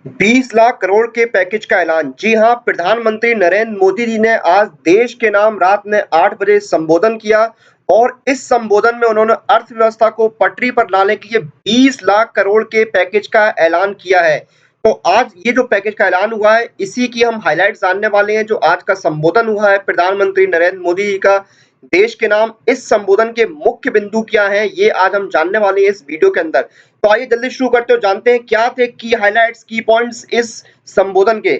20 लाख करोड़ के पैकेज का ऐलान। जी हां, प्रधानमंत्री नरेंद्र मोदी जी ने आज देश के नाम रात में 8 बजे संबोधन किया और इस संबोधन में उन्होंने अर्थव्यवस्था को पटरी पर लाने के लिए 20 लाख करोड़ के पैकेज का ऐलान किया है। तो आज ये जो पैकेज का ऐलान हुआ है, इसी की हम हाइलाइट्स जानने वाले हैं। जो आज का संबोधन हुआ है प्रधानमंत्री नरेंद्र मोदी जी का देश के नाम, इस संबोधन के मुख्य बिंदु क्या हैं, ये आज हम जानने वाले हैं इस वीडियो के अंदर। तो आइए जल्दी शुरू करते हो, जानते हैं क्या थे की हाइलाइट्स, की पॉइंट्स इस संबोधन के।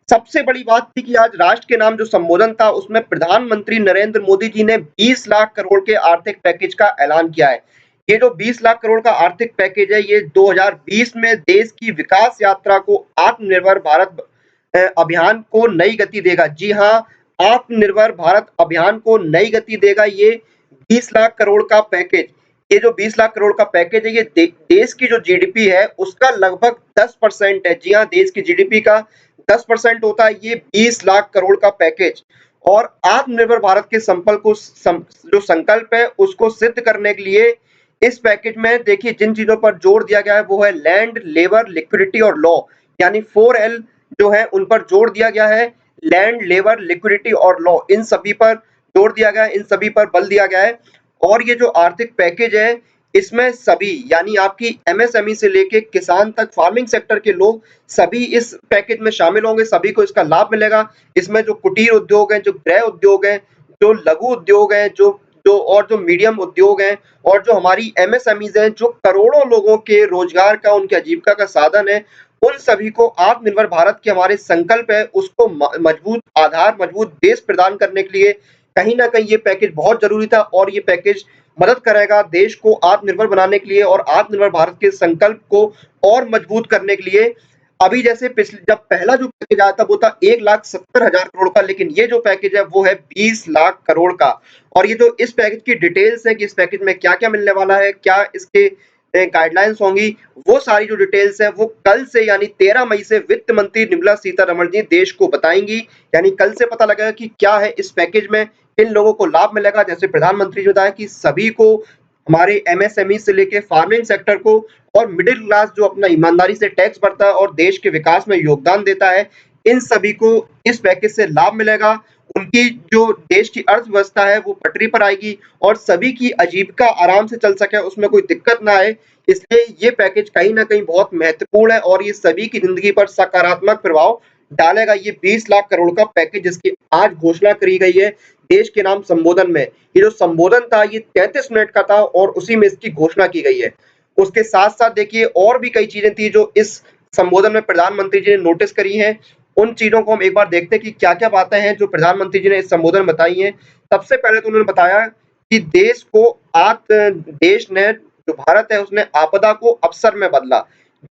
सबसे बड़ी बात थी कि आज राष्ट्र के नाम जो संबोधन था उसमें प्रधानमंत्री नरेंद्र मोदी जी ने 20 लाख करोड़ के आर्थिक पैकेज का ऐलान किया है। ये जो 20 लाख करोड़ का आर्थिक पैकेज है, ये 2020 में देश की विकास यात्रा को, आत्मनिर्भर भारत अभियान को नई गति देगा। जी हाँ, आत्मनिर्भर भारत अभियान को नई गति देगा ये 20 लाख करोड़ का पैकेज। ये जो 20 लाख करोड़ का पैकेज है, ये देश की जो जीडीपी है उसका लगभग 10% है। जी हाँ, देश की जीडीपी का 10% होता है ये 20 लाख करोड़ का पैकेज। और आत्मनिर्भर भारत के जो संकल्प है उसको सिद्ध करने के लिए इस पैकेज में देखिए जिन चीजों पर जोर दिया गया है वो है लैंड, लेबर, लिक्विडिटी और लॉ, यानी 4L जो है उन पर जोर दिया गया है। लैंड, लेबर, लिक्विडिटी और लॉ, इन सभी पर जोर दिया गया है, इन सभी पर बल दिया गया है। और ये जो आर्थिक पैकेज है इसमें सभी, यानी आपकी एमएसएमई से लेके किसान तक, फार्मिंग सेक्टर के लोग सभी इस पैकेज में शामिल होंगे, सभी को इसका लाभ मिलेगा। इसमें जो कुटीर उद्योग हैं, जो गृह उद्योग हैं, जो लघु उद्योग हैं, जो जो और जो मीडियम उद्योग हैं और जो हमारी एमएसएमईज हैं, जो करोड़ों लोगों के रोजगार का, उनकी आजीविका का साधन है, उन सभी को आत्मनिर्भर भारत के हमारे संकल्प है उसको मजबूत आधार, मजबूत बेस प्रदान करने के लिए कहीं ना कहीं ये पैकेज बहुत जरूरी था। और ये पैकेज मदद करेगा देश को आत्मनिर्भर बनाने के लिए और आत्मनिर्भर भारत के संकल्प को और मजबूत करने के लिए। अभी जैसे पिछले जब पहला जो पैकेज आया था वो था 1,70,000 करोड़ का, लेकिन ये जो पैकेज है वो है 20 लाख करोड़ का। और ये जो इस पैकेज की डिटेल्स है कि इस पैकेज में क्या क्या मिलने वाला है, क्या इसके गाइडलाइंस होंगी, वो सारी जो डिटेल्स है वो कल से यानी 13 मई से वित्त मंत्री निर्मला सीतारमण जी देश को बताएंगी। यानी कल से पता लगेगा कि क्या है इस पैकेज में, किन लोगों को लाभ मिलेगा। जैसे प्रधानमंत्री जी बताया कि सभी को, हमारे एमएसएमई से लेके फार्मिंग सेक्टर को और मिडिल क्लास जो अपना ईमानदारी से टैक्स भरता है और देश के विकास में योगदान देता है, इन सभी को इस पैकेज से लाभ मिलेगा। उनकी जो देश की अर्थव्यवस्था है वो पटरी पर आएगी और सभी की आजीविका आराम से चल सके, उसमें कोई दिक्कत ना आए। इसलिए ये पैकेज कहीं ना कहीं बहुत महत्वपूर्ण है और ये सभी की जिंदगी पर सकारात्मक प्रभाव डालेगा। ये 20 लाख करोड़ का पैकेज जिसकी आज घोषणा करी गई है देश के नाम संबोधन में। ये जो संबोधन था ये 33 मिनट का था और उसी में इसकी घोषणा की गई है। उसके साथ साथ देखिए और भी कई चीजें थी जो इस संबोधन में प्रधानमंत्री जी ने नोटिस करी हैं। उन चीजों को हम एक बार देखते हैं कि क्या क्या बातें हैं जो प्रधानमंत्री जी ने इस संबोधन में बताई हैं। सबसे पहले तो उन्होंने बताया कि देश ने, जो भारत है उसने आपदा को अवसर में बदला।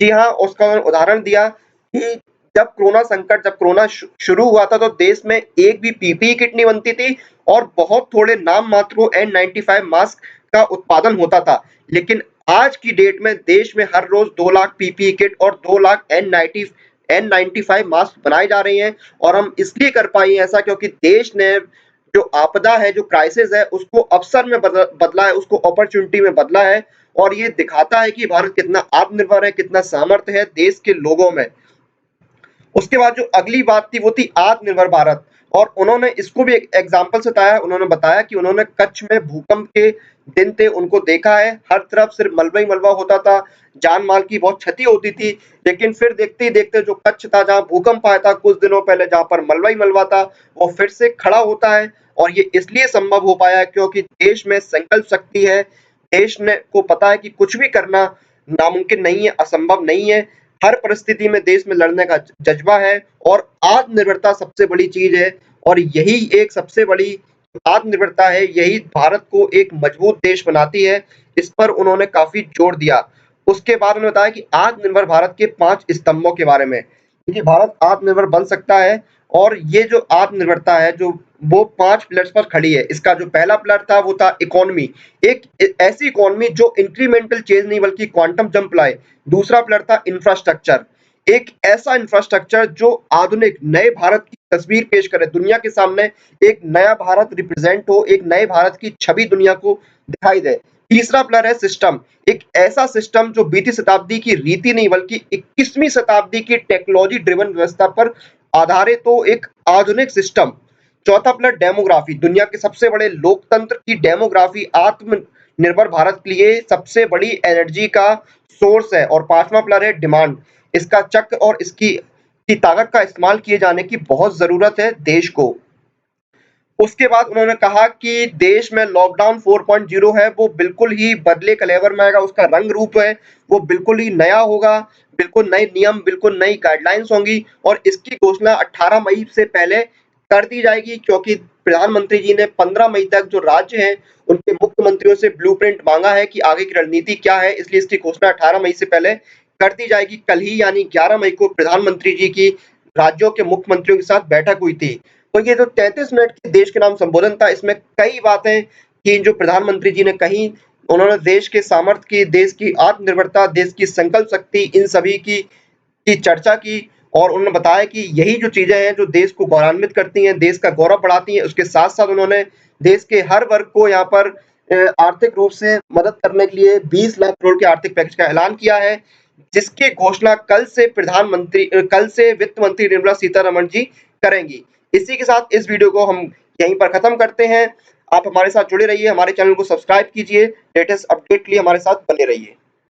जी हाँ, उसका उदाहरण दिया कि जब कोरोना शुरू हुआ था तो देश में एक भी पीपीई किट नहीं बनती थी और बहुत थोड़े नाम मात्र N95 मास्क का उत्पादन होता था। लेकिन आज की डेट में देश में हर रोज 2 लाख पीपीई किट और 2 लाख N95 मास्क बनाए जा रहे हैं। और हम इसलिए कर पाए ऐसा क्योंकि देश ने जो आपदा है, जो क्राइसिस है, उसको अवसर में बदला है, उसको अपॉर्चुनिटी में बदला है। और ये दिखाता है कि भारत कितना आत्मनिर्भर है, कितना सामर्थ्य है देश के लोगों में। उसके बाद जो अगली बात थी वो थी आत्मनिर्भर भारत। और उन्होंने इसको भी एक एग्जाम्पल से बताया। उन्होंने बताया कि उन्होंने कच्छ में भूकंप के दिन थे, उनको देखा है, हर तरफ सिर्फ मलबा ही मलबा होता था, जान माल की बहुत क्षति होती थी। लेकिन फिर देखते ही देखते जो कच्छ था, जहाँ भूकंप आया था कुछ दिनों पहले, जहाँ पर मलबा ही मलबा था, वो फिर से खड़ा होता है। और ये इसलिए संभव हो पाया है क्योंकि देश में संकल्प शक्ति है। देश ने को पता है कि कुछ भी करना नामुमकिन नहीं है, असंभव नहीं है। हर परिस्थिति में देश में लड़ने का जज्बा है और आत्मनिर्भरता सबसे बड़ी चीज है। और यही एक सबसे बड़ी आत्मनिर्भरता है, यही भारत को एक मजबूत देश बनाती है। इस पर उन्होंने काफी जोर दिया। उसके बाद उन्होंने बताया कि आत्मनिर्भर भारत के 5 स्तंभों के बारे में, क्योंकि भारत आत्मनिर्भर बन सकता है। और ये जो आत्मनिर्भरता है जो वो 5 पिलर्स पर खड़ी है। इसका जो पहला पिलर था वो था इकोनॉमी, एक ऐसी इकोनॉमी जो इंक्रीमेंटल चेंज नहीं बल्कि क्वांटम जंप लाए। दूसरा पिलर था इंफ्रास्ट्रक्चर, एक ऐसा इंफ्रास्ट्रक्चर जो आधुनिक नए भारत की तस्वीर पेश करे, दुनिया के सामने एक नया भारत रिप्रेजेंट हो, एक नए भारत की छवि दुनिया को दिखाई दे तीसरा पिलर है सिस्टम, एक ऐसा सिस्टम जो बीती शताब्दी की रीति नहीं बल्कि 21वीं शताब्दी की टेक्नोलॉजी ड्रिवन व्यवस्था पर आधारित हो, एक आधुनिक सिस्टम। चौथा पिलर डेमोग्राफी, दुनिया के सबसे बड़े लोकतंत्र की डेमोग्राफी आत्मनिर्भर भारत के लिए सबसे बड़ी एनर्जी का सोर्स है। और पांचवा पिलर है डिमांड, इसका चक्र और इसकी ताकत का इस्तेमाल किए जाने की बहुत जरूरत है देश को। उसके बाद उन्होंने कहा कि देश में लॉकडाउन 4.0 है, वो बिल्कुल ही बदले कलेवर में आएगा, उसका रंग रूप है वो बिल्कुल ही नया होगा, बिल्कुल नए नियम, बिल्कुल नई गाइडलाइंस होंगी और इसकी घोषणा 18 मई से पहले कर दी जाएगी, क्योंकि प्रधानमंत्री जी ने 15 मई तक जो राज्य हैं उनके मुख्यमंत्रियों से ब्लूप्रिंट मांगा है कि आगे की रणनीति क्या है, इसलिए इसकी घोषणा 18 मई से पहले कर दी जाएगी। कल ही यानी 11 मई को प्रधानमंत्री जी की राज्यों के मुख्यमंत्रियों के साथ बैठक हुई थी। तो ये जो 33 मिनट के देश के नाम संबोधन था, इसमें कई बातें कि जो प्रधानमंत्री जी ने कही, उन्होंने देश के सामर्थ्य की, देश की आत्मनिर्भरता, देश की संकल्प शक्ति, इन सभी की चर्चा की और उन्होंने बताया कि यही जो चीजें हैं जो देश को गौरवान्वित करती हैं, देश का गौरव बढ़ाती हैं। उसके साथ-साथ उन्होंने देश के हर वर्ग को यहाँ पर आर्थिक रूप से मदद करने के लिए 20 लाख करोड़ के आर्थिक पैकेज का ऐलान किया है, जिसकी घोषणा कल से वित्त मंत्री निर्मला सीतारमण जी करेंगी। इसी के साथ इस वीडियो को हम यहीं पर खत्म करते हैं। आप हमारे साथ जुड़े रहिए, हमारे चैनल को सब्सक्राइब कीजिए, लेटेस्ट अपडेट के लिए हमारे साथ बने रहिए।